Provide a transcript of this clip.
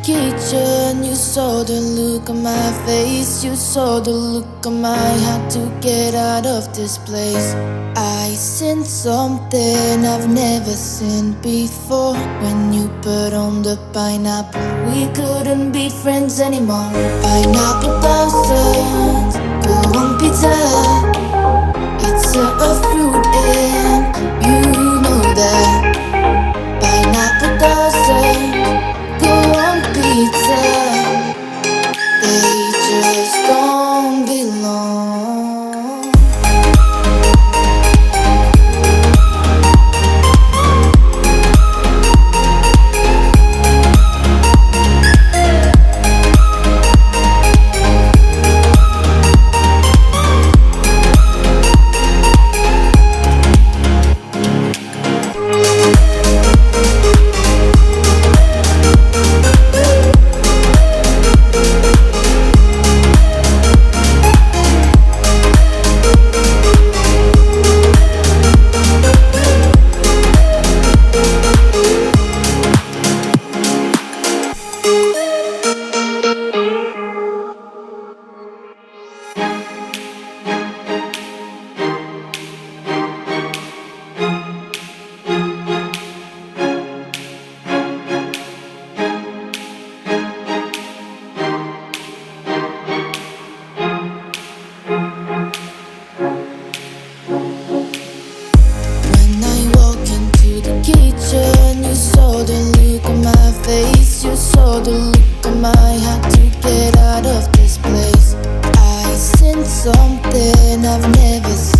kitchen, you saw the look on my face. You saw the look on my heart to get out of this place. I seen something I've never seen before. When you put on the pineapple, we couldn't be friends anymore. Pineapple thousands, go on pizza. It's a fruit and you know that. Pineapple doesn't go on pizza. They just don't belong. You saw the look on my face. You saw the look on my heart to get out of this place. I seen something I've never seen